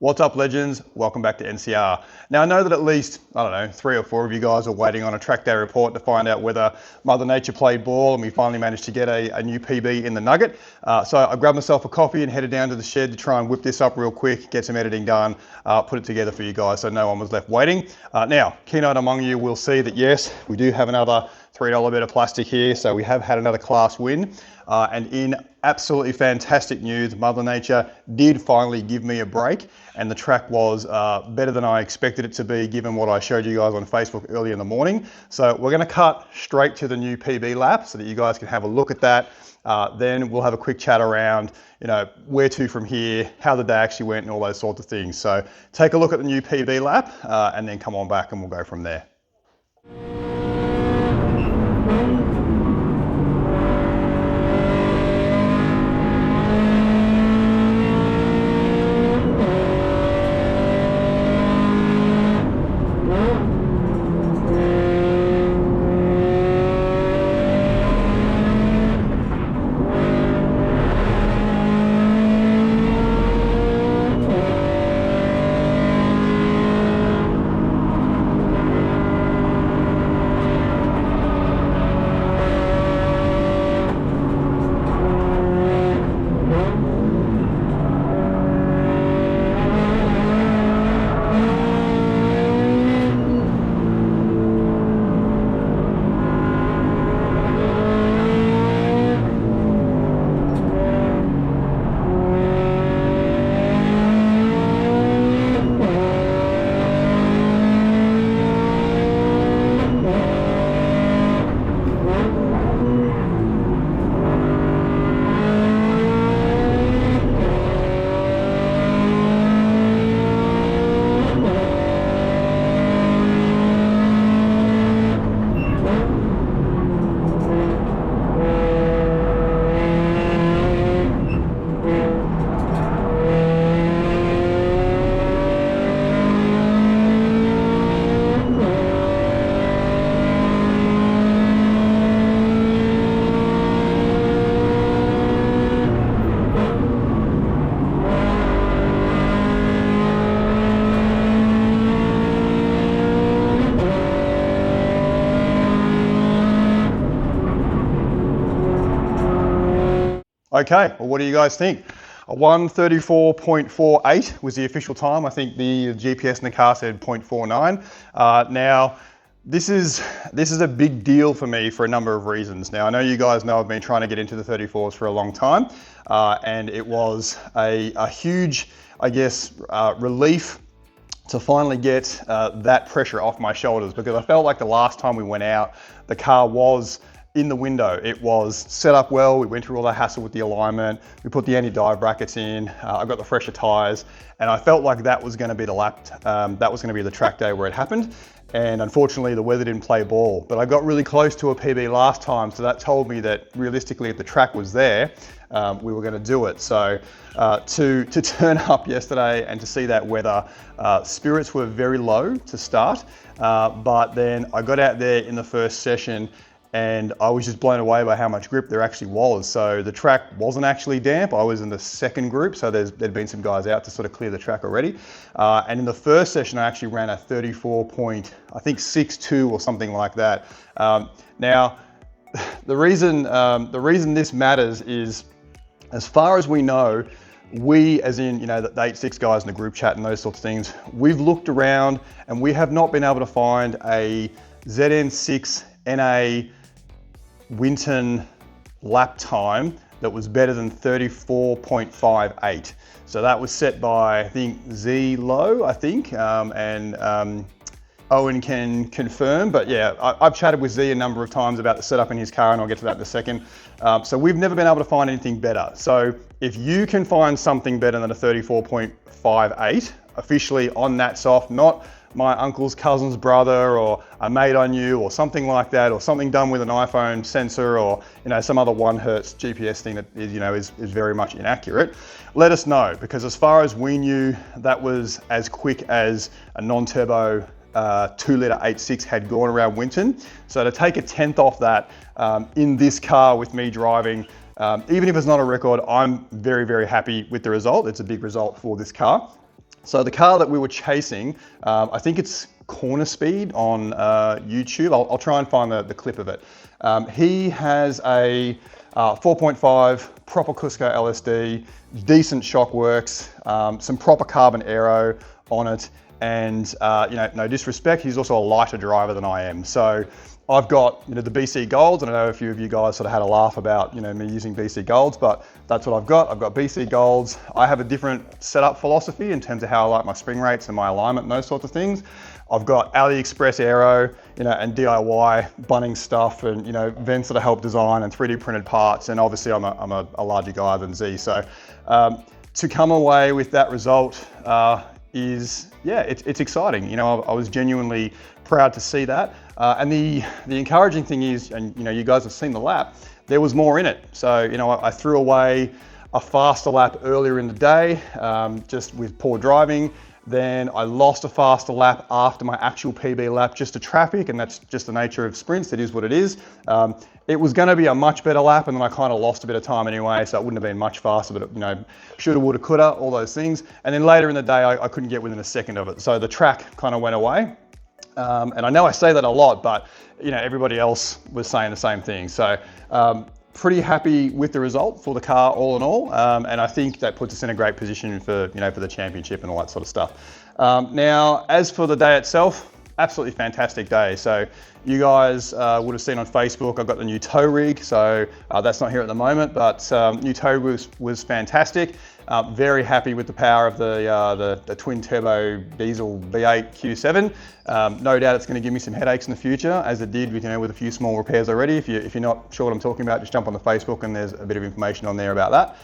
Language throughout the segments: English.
What's up, legends? Welcome back to NCR. Now, I know that at least, 3 or 4 of you guys are waiting on a track day report to find out whether Mother Nature played ball and we finally managed to get a new PB in the Nugget. So I grabbed myself a coffee and headed down to the shed to try and whip this up real quick, get some editing done, put it together for you guys so no one was left waiting. Now, keen-eyed among you will see that yes, we do have another $3 bit of plastic here, so we have had another class win. And in absolutely fantastic news, Mother Nature did finally give me a break, and the track was better than I expected it to be given what I showed you guys on Facebook early in the morning. So we're going to cut straight to the new PB lap so that you guys can have a look at that. Then we'll have a quick chat around, where to from here, how the day actually went, and all those sorts of things. So take a look at the new PB lap and then come on back and we'll go from there. Okay, well, what do you guys think? A 1:34.48 was the official time. I think the GPS in the car said 0.49. Now, this is a big deal for me for a number of reasons. Now, I know you guys know I've been trying to get into the 34s for a long time, and it was a huge, relief to finally get that pressure off my shoulders, because I felt like the last time we went out, the car was in the window. It was set up well. We went through all the hassle with the alignment. We put the anti-dive brackets in. I got the fresher tires, and I felt like that was going to be the lap. That was going to be the track day where it happened. And unfortunately, the weather didn't play ball. But I got really close to a PB last time, so that told me that realistically, if the track was there, we were going to do it. So to turn up yesterday and to see that weather, spirits were very low to start. But then I got out there in the first session, and I was just blown away by how much grip there actually was. So the track wasn't actually damp. I was in the second group, so there'd been some guys out to sort of clear the track already. And in the first session, I actually ran a 34.62 or something like that. Now, the reason this matters is, as far as we know, we, as in, the 86 guys in the group chat and those sorts of things, we've looked around and we have not been able to find a ZN6 NA Winton lap time that was better than 34.58. So that was set by, I think, Z Low, and Owen can confirm, but yeah, I've chatted with Z a number of times about the setup in his car, and I'll get to that in a second. So we've never been able to find anything better. So if you can find something better than a 34.58 officially on that soft, not my uncle's cousin's brother or a mate I knew or something like that, or something done with an iPhone sensor, or some other 1 hertz GPS thing that is very much inaccurate, let us know, because as far as we knew, that was as quick as a non-turbo 2-litre 8.6 had gone around Winton. So to take a tenth off that in this car with me driving even if it's not a record, I'm very, very happy with the result. It's a big result for this car. So the car that we were chasing, I think it's Corner Speed on YouTube. I'll try and find the clip of it. He has a 4.5 proper Cusco LSD, decent shock works, some proper carbon aero on it, and no disrespect, he's also a lighter driver than I am. So I've got the BC Golds, and I know a few of you guys sort of had a laugh about me using BC Golds, but that's what I've got. I've got BC Golds. I have a different setup philosophy in terms of how I like my spring rates and my alignment and those sorts of things. I've got AliExpress aero, and DIY Bunnings stuff, and vents that I help design and 3D printed parts. And obviously I'm a larger guy than Z. So to come away with that result it's exciting. I was genuinely proud to see that. And the encouraging thing is, and you guys have seen the lap, there was more in it. So I threw away a faster lap earlier in the day, just with poor driving. Then I lost a faster lap after my actual PB lap just to traffic, and that's just the nature of sprints. It is what it is. It was going to be a much better lap, and then I kind of lost a bit of time anyway, so it wouldn't have been much faster, but shoulda, woulda, coulda, all those things. And then later in the day, I couldn't get within a second of it. So the track kind of went away. And I know I say that a lot, but everybody else was saying the same thing. So pretty happy with the result for the car all in all. And I think that puts us in a great position for, for the championship and all that sort of stuff. Now, as for the day itself, absolutely fantastic day. So you guys would have seen on Facebook, I've got the new tow rig. So that's not here at the moment, but new tow rig was fantastic. Very happy with the power of the twin turbo diesel V8 Q7. No doubt it's going to give me some headaches in the future, as it did with a few small repairs already. If you're not sure what I'm talking about, just jump on the Facebook and there's a bit of information on there about that.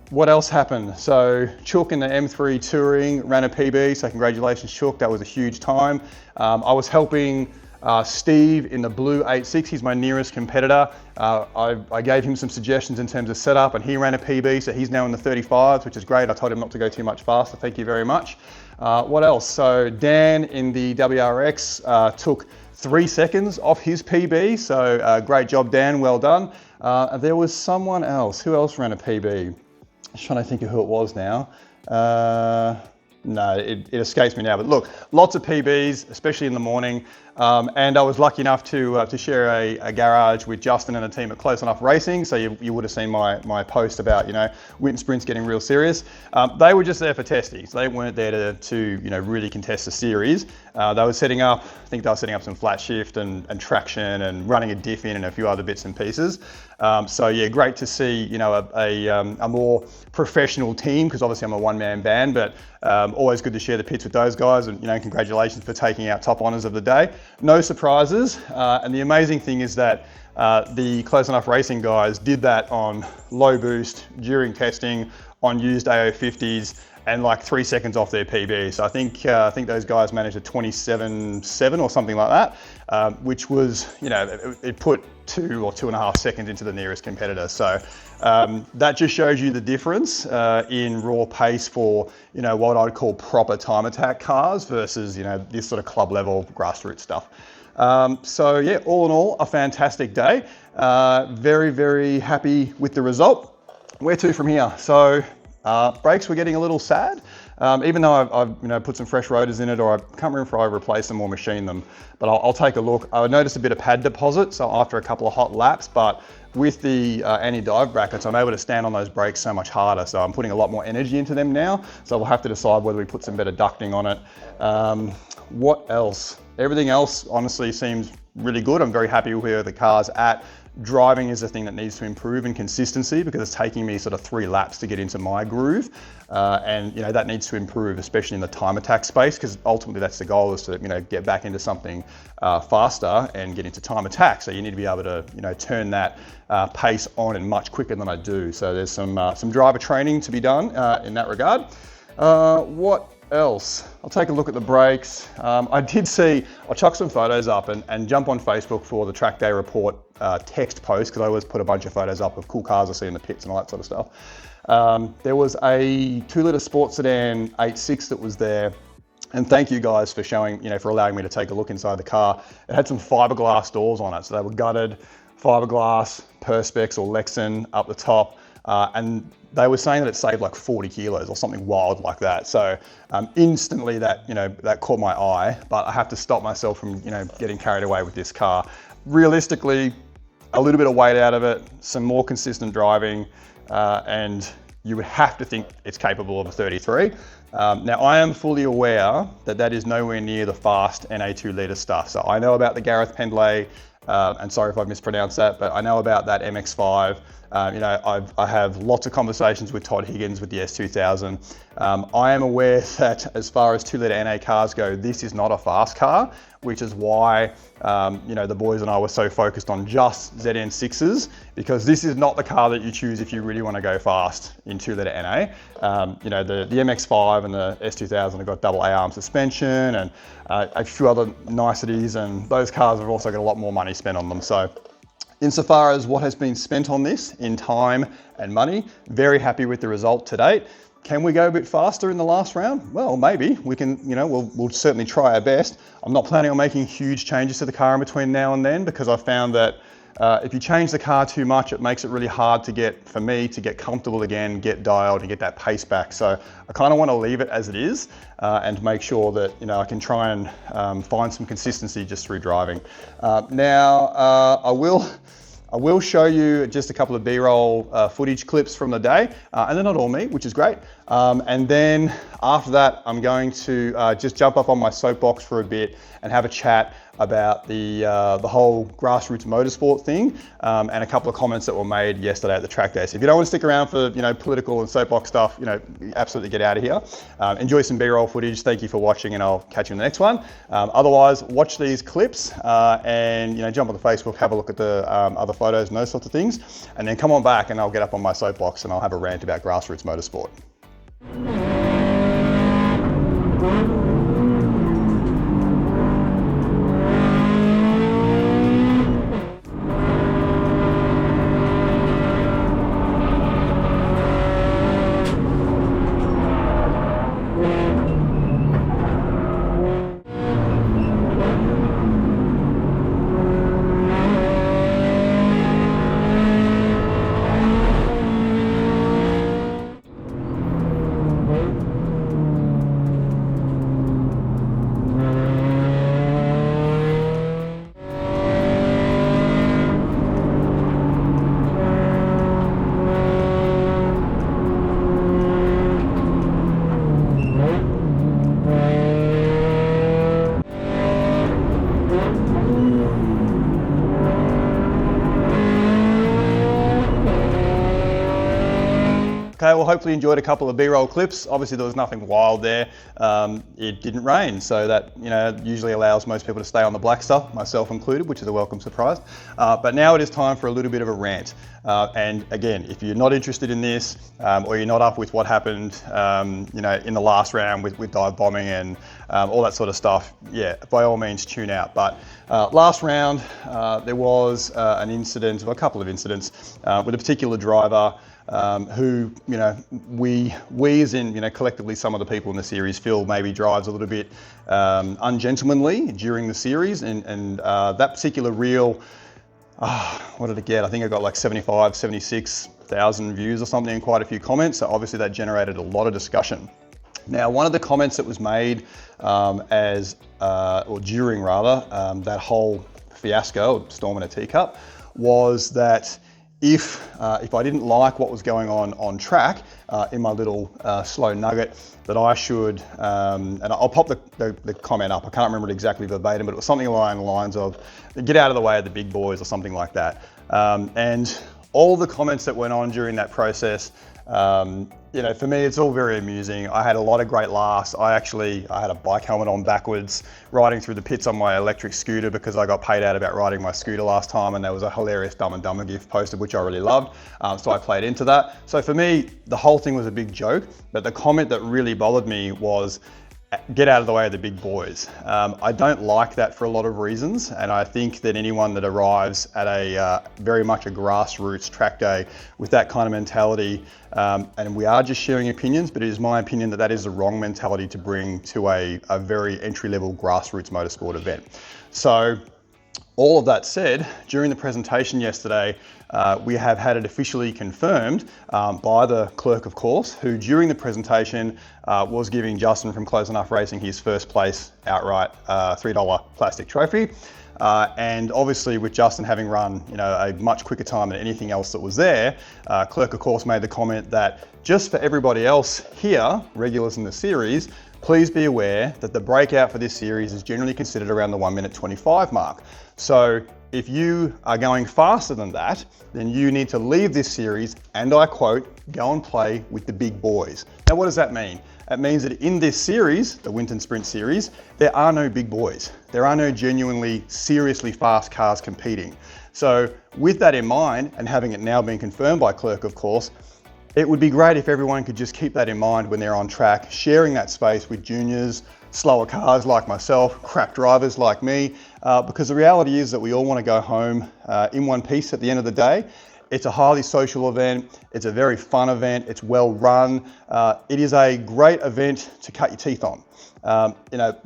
What else happened? So Chook in the M3 Touring ran a PB, so congratulations Chook, that was a huge time. I was helping Steve in the blue 86, he's my nearest competitor. I gave him some suggestions in terms of setup, and he ran a PB, so he's now in the 35s, which is great. I told him not to go too much faster, thank you very much. What else? So Dan in the WRX took 3 seconds off his PB, so great job Dan, well done. There was someone else. Who else ran a PB? I'm trying to think of who it was now. No, it escapes me now, but look, lots of PBs, especially in the morning. And I was lucky enough to share a garage with Justin and the team at Close Enough Racing. So you would have seen my post about, Winton sprints getting real serious. They were just there for testing. So they weren't there to really contest the series. They were setting up, I think they were setting up some flat shift and traction and running a diff in and a few other bits and pieces. So yeah, great to see, a more professional team, because obviously I'm a one-man band, but always good to share the pits with those guys, and congratulations for taking out top honours of the day. No surprises, and the amazing thing is that the Close Enough Racing guys did that on low boost during testing on used AO50s and like 3 seconds off their PB. So I think those guys managed a 27.7 or something like that, which was, it put 2 or 2.5 seconds into the nearest competitor. So that just shows you the difference in raw pace for, what I'd call proper time attack cars versus, this sort of club level grassroots stuff. So yeah, all in all, a fantastic day. Very, very happy with the result. Where to from here? So brakes were getting a little sad, even though I've put some fresh rotors in it, or I can't remember if I replaced them or machined them, but I'll take a look. I noticed a bit of pad deposit, so after a couple of hot laps, but with the anti-dive brackets, I'm able to stand on those brakes so much harder, so I'm putting a lot more energy into them now, so we'll have to decide whether we put some better ducting on it. What else? Everything else honestly seems really good. I'm very happy with where the car's at. Driving is the thing that needs to improve, and consistency, because it's taking me sort of 3 laps to get into my groove. And that needs to improve, especially in the time attack space, because ultimately that's the goal, is to get back into something faster and get into time attack. So you need to be able to turn that pace on and much quicker than I do. So there's some driver training to be done in that regard. What else? I'll take a look at the brakes. I did see, I'll chuck some photos up and jump on Facebook for the track day report text post, because I always put a bunch of photos up of cool cars I see in the pits and all that sort of stuff. There was a 2-litre sports sedan 86 that was there, and thank you guys for showing, for allowing me to take a look inside the car. It had some fiberglass doors on it, so they were gutted. fiberglass, Perspex or Lexan up the top, and they were saying that it saved like 40 kilos or something wild like that. So instantly that, that caught my eye, but I have to stop myself from, getting carried away with this car. Realistically, a little bit of weight out of it, some more consistent driving, and you would have to think it's capable of a 33. Now I am fully aware that that is nowhere near the fast NA 2-litre stuff. So I know about the Gareth Pendlay, and sorry if I've mispronounced that, but I know about that MX-5. I have lots of conversations with Todd Higgins with the S2000. I am aware that as far as 2-litre NA cars go, this is not a fast car, which is why the boys and I were so focused on just ZN6s, because this is not the car that you choose if you really want to go fast in 2-litre NA. The MX-5 and the S2000 have got double A-arm suspension and a few other niceties, and those cars have also got a lot more money spent on them. So insofar as what has been spent on this in time and money, very happy with the result to date. Can we go a bit faster in the last round? Well, maybe. We can, we'll certainly try our best. I'm not planning on making huge changes to the car in between now and then, because I found that if you change the car too much, it makes it really hard for me to get comfortable again, get dialed and get that pace back. So I kind of want to leave it as it is and make sure that, I can try and find some consistency just through driving. Now, I will show you just a couple of B-roll footage clips from the day, and they're not all me, which is great. And then after that, I'm going to just jump up on my soapbox for a bit and have a chat about the whole Grassroots Motorsport thing, and a couple of comments that were made yesterday at the track day. So if you don't want to stick around for political and soapbox stuff, absolutely get out of here. Enjoy some B-roll footage. Thank you for watching, and I'll catch you in the next one. Otherwise, watch these clips and jump on the Facebook, have a look at the other photos and those sorts of things, and then come on back and I'll get up on my soapbox and I'll have a rant about Grassroots Motorsport. Okay, well, hopefully you enjoyed a couple of B-roll clips. Obviously there was nothing wild there. It didn't rain, so that usually allows most people to stay on the black stuff, myself included, which is a welcome surprise. But now it is time for a little bit of a rant. And again, if you're not interested in this, or you're not up with what happened, in the last round with dive bombing and all that sort of stuff, yeah, by all means tune out. But last round, there was an incident, or a couple of incidents, with a particular driver who, we as in, collectively some of the people in the series feel maybe drives a little bit ungentlemanly during the series, and that particular reel, what did it get? I think it got like 76,000 views or something and quite a few comments, so obviously that generated a lot of discussion. Now, one of the comments that was made during that whole fiasco, storm in a teacup, was that if I didn't like what was going on track in my little slow nugget, that I should, and I'll pop the comment up, I can't remember it exactly verbatim, but it was something along the lines of, get out of the way of the big boys or something like that. And all the comments that went on during that process, for me, it's all very amusing. I had a lot of great laughs. I had a bike helmet on backwards, riding through the pits on my electric scooter because I got paid out about riding my scooter last time, and there was a hilarious Dumb and Dumber gift posted, which I really loved. So I played into that. So for me, the whole thing was a big joke, but the comment that really bothered me was, get out of the way of the big boys. I don't like that for a lot of reasons, and I think that anyone that arrives at a very much a grassroots track day with that kind of mentality, and we are just sharing opinions, but it is my opinion that that is the wrong mentality to bring to a very entry-level grassroots motorsport event. So All of that said, during the presentation yesterday, we have had it officially confirmed by the clerk, of course, who during the presentation was giving Justin from Close Enough Racing his first place outright $3 plastic trophy. And obviously with Justin having run, a much quicker time than anything else that was there, clerk of course made the comment that just for everybody else here, regulars in the series, please be aware that the breakout for this series is generally considered around the 1:25 mark. So if you are going faster than that, then you need to leave this series and, I quote, go and play with the big boys. Now, what does that mean? It means that in this series, the Winton Sprint Series, there are no big boys. There are no genuinely, seriously fast cars competing. So with that in mind, and having it now been confirmed by clerk, of course, it would be great if everyone could just keep that in mind when they're on track, sharing that space with juniors, slower cars like myself, crap drivers like me, because the reality is that we all want to go home in one piece at the end of the day. It's a highly social event. It's a very fun event. It's well run. It is a great event to cut your teeth on.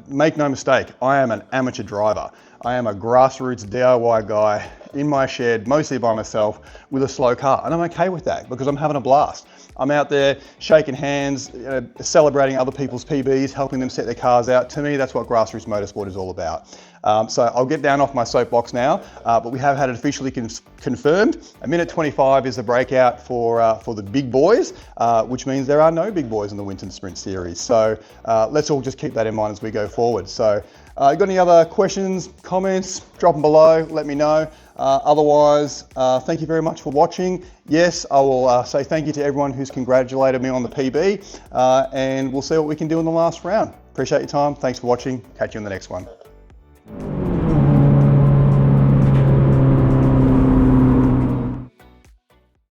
Make no mistake, I am an amateur driver. I am a grassroots DIY guy in my shed, mostly by myself, with a slow car. And I'm okay with that because I'm having a blast. I'm out there shaking hands, celebrating other people's PBs, helping them set their cars out. To me, that's what Grassroots Motorsport is all about. So I'll get down off my soapbox now, but we have had it officially confirmed. 1:25 is the breakout for the big boys, which means there are no big boys in the Winton Sprint Series. So let's all just keep that in mind as we go forward. So got any other questions, comments, drop them below, let me know. Otherwise, thank you very much for watching. Yes, I will say thank you to everyone who's congratulated me on the PB, and we'll see what we can do in the last round. Appreciate your time. Thanks for watching. Catch you in the next one.